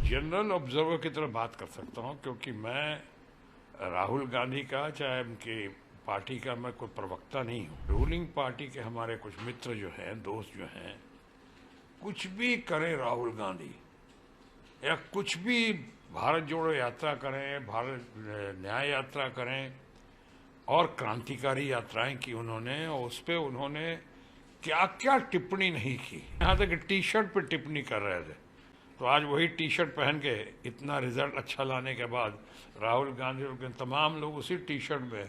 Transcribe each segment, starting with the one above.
General observer की तरह बात कर सकता हूं, क्योंकि मैं राहुल गांधी का चाहे उनकी पार्टी का मैं कोई प्रवक्ता नहीं हूं। रूलिंग पार्टी के हमारे कुछ मित्र जो हैं, दोस्त जो हैं, कुछ भी करें राहुल गांधी या कुछ भी भारत जोड़ो यात्रा करें, भारत न्याय यात्रा करें और क्रांतिकारी यात्राएं की उन्होंने, और उस पर उन्होंने क्या क्या टिप्पणी नहीं की। यहाँ तक टी शर्ट पर टिप्पणी कर रहे थे, तो आज वही टी शर्ट पहन के इतना रिजल्ट अच्छा लाने के बाद राहुल गांधी और तमाम लोग उसी टी शर्ट में,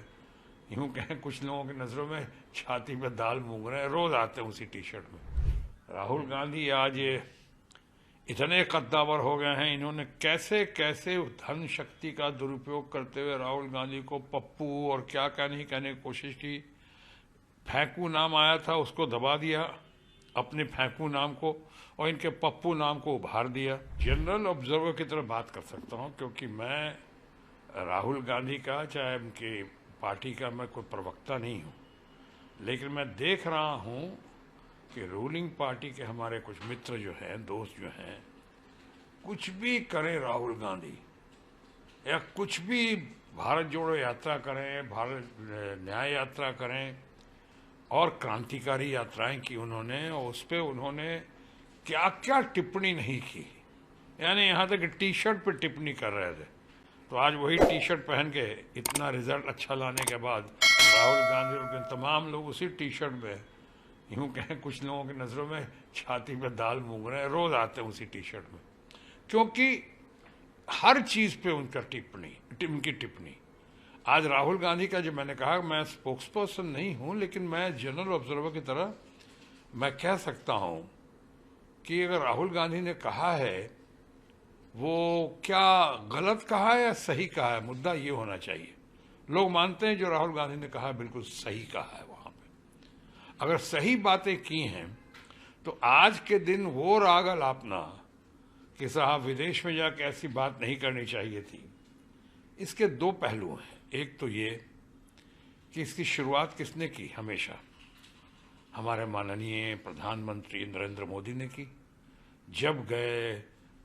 यूं कहें कुछ लोगों की नज़रों में छाती पे दाल मूंग रहे हैं, रोज आते हैं उसी टी शर्ट में। राहुल गांधी आज इतने कद्दावर हो गए हैं, इन्होंने कैसे कैसे धन शक्ति का दुरुपयोग करते हुए राहुल गांधी को पप्पू और क्या क्या नहीं कहने की कोशिश की। फेंकू नाम आया था, उसको दबा दिया, अपने फेंकू नाम को, और इनके पप्पू नाम को उभार दिया। जनरल ऑब्जर्वर की तरह बात कर सकता हूं, क्योंकि मैं राहुल गांधी का चाहे उनकी पार्टी का मैं कोई प्रवक्ता नहीं हूं, लेकिन मैं देख रहा हूं कि रूलिंग पार्टी के हमारे कुछ मित्र जो हैं, दोस्त जो हैं, कुछ भी करें राहुल गांधी या कुछ भी भारत जोड़ो यात्रा करें, भारत न्याय यात्रा करें और क्रांतिकारी यात्राएं की उन्होंने, और उस पर उन्होंने क्या क्या टिप्पणी नहीं की। यानी यहाँ तक टी शर्ट पर टिप्पणी कर रहे थे, तो आज वही टी शर्ट पहन के इतना रिजल्ट अच्छा लाने के बाद राहुल गांधी और तमाम लोग उसी टी शर्ट में, यूं कहें कुछ लोगों की नज़रों में छाती पे दाल मूंग रहे हैं, रोज आते हैं उसी टी शर्ट में, क्योंकि हर चीज़ पे उनका उनकी टिप्पणी। आज राहुल गांधी का, जो मैंने कहा मैं स्पोक्स पर्सन नहीं हूं, लेकिन मैं जनरल ऑब्जर्वर की तरह मैं कह सकता हूं कि अगर राहुल गांधी ने कहा है, वो क्या गलत कहा है या सही कहा है, मुद्दा ये होना चाहिए। लोग मानते हैं जो राहुल गांधी ने कहा बिल्कुल सही कहा है। वहां पे अगर सही बातें की हैं तो आज के दिन वो राग अलापना कि साहब विदेश में जाकर ऐसी बात नहीं करनी चाहिए थी, इसके दो पहलू हैं। एक तो ये कि इसकी शुरुआत किसने की, हमेशा हमारे माननीय प्रधानमंत्री नरेंद्र मोदी ने की। जब गए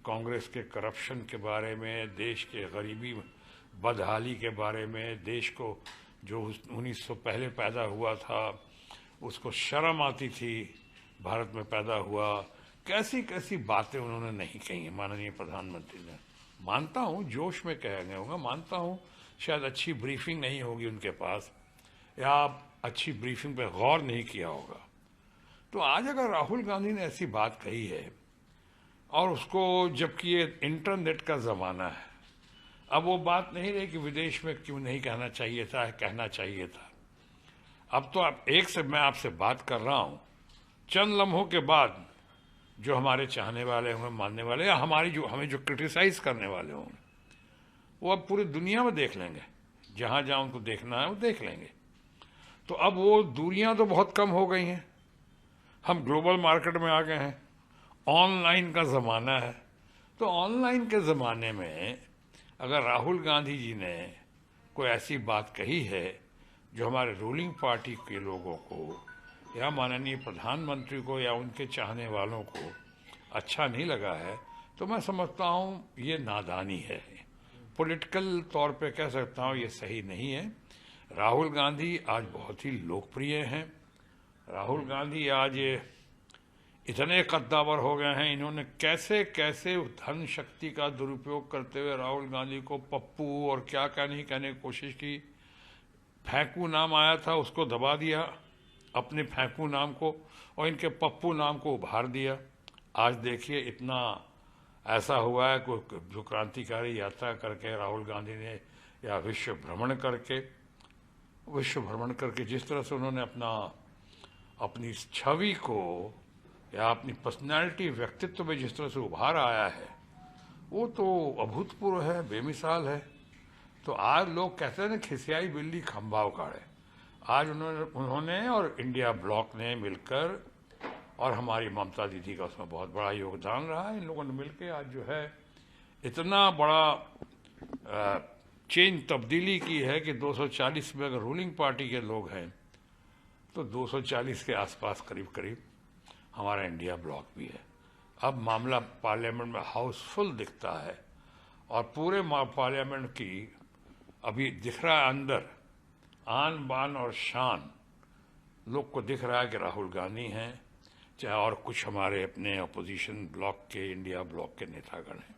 कांग्रेस के करप्शन के बारे में, देश के गरीबी बदहाली के बारे में, देश को जो 1900 पहले पैदा हुआ था उसको शर्म आती थी भारत में पैदा हुआ, कैसी कैसी बातें उन्होंने नहीं कही हैं माननीय प्रधानमंत्री ने। मानता हूँ जोश में कहा गया होगा, मानता हूँ शायद अच्छी ब्रीफिंग नहीं होगी उनके पास, या अच्छी ब्रीफिंग पे गौर नहीं किया होगा। तो आज अगर राहुल गांधी ने ऐसी बात कही है, और उसको, जबकि ये इंटरनेट का ज़माना है, अब वो बात नहीं रही कि विदेश में क्यों नहीं कहना चाहिए था, कहना चाहिए था। अब तो आप मैं आपसे बात कर रहा हूँ, चंद लम्हों के बाद जो हमारे चाहने वाले होंगे, मानने वाले, या हमें जो क्रिटिसाइज करने वाले होंगे, वो अब पूरी दुनिया में देख लेंगे। जहाँ जहाँ उनको देखना है वो देख लेंगे। तो अब वो दूरियाँ तो बहुत कम हो गई हैं, हम ग्लोबल मार्केट में आ गए हैं, ऑनलाइन का ज़माना है। तो ऑनलाइन के ज़माने में अगर राहुल गांधी जी ने कोई ऐसी बात कही है जो हमारे रूलिंग पार्टी के लोगों को या माननीय प्रधानमंत्री को या उनके चाहने वालों को अच्छा नहीं लगा है, तो मैं समझता हूँ ये नादानी है। पॉलिटिकल तौर पे कह सकता हूँ ये सही नहीं है। राहुल गांधी आज बहुत ही लोकप्रिय हैं। राहुल गांधी आज इतने कद्दावर हो गए हैं, इन्होंने कैसे कैसे धन शक्ति का दुरुपयोग करते हुए राहुल गांधी को पप्पू और क्या क्या नहीं कहने की कोशिश की। फेंकू नाम आया था, उसको दबा दिया, अपने फेंकू नाम को, और इनके पप्पू नाम को उभार दिया। आज देखिए इतना ऐसा हुआ है कि जो क्रांतिकारी यात्रा करके राहुल गांधी ने, या विश्व भ्रमण करके जिस तरह से उन्होंने अपनी छवि को या अपनी पर्सनैलिटी, व्यक्तित्व में जिस तरह से उभार आया है, वो तो अभूतपूर्व है, बेमिसाल है। तो आज लोग कहते हैं ना, खिसियाई बिल्ली खंभा उखाड़े। आज उन्होंने और इंडिया ब्लॉक ने मिलकर, और हमारी ममता दीदी का उसमें बहुत बड़ा योगदान रहा है, इन लोगों ने मिलकर आज जो है इतना बड़ा चेंज, तब्दीली की है कि 240 में अगर रूलिंग पार्टी के लोग हैं तो 240 के आसपास करीब करीब हमारा इंडिया ब्लॉक भी है। अब मामला पार्लियामेंट में हाउसफुल दिखता है और पूरे पार्लियामेंट की अभी दिख रहा है अंदर आन बान और शान। लोग को दिख रहा है कि राहुल गांधी हैं, चाहे और कुछ हमारे अपने अपोजिशन ब्लॉक के, इंडिया ब्लॉक के नेतागण हैं।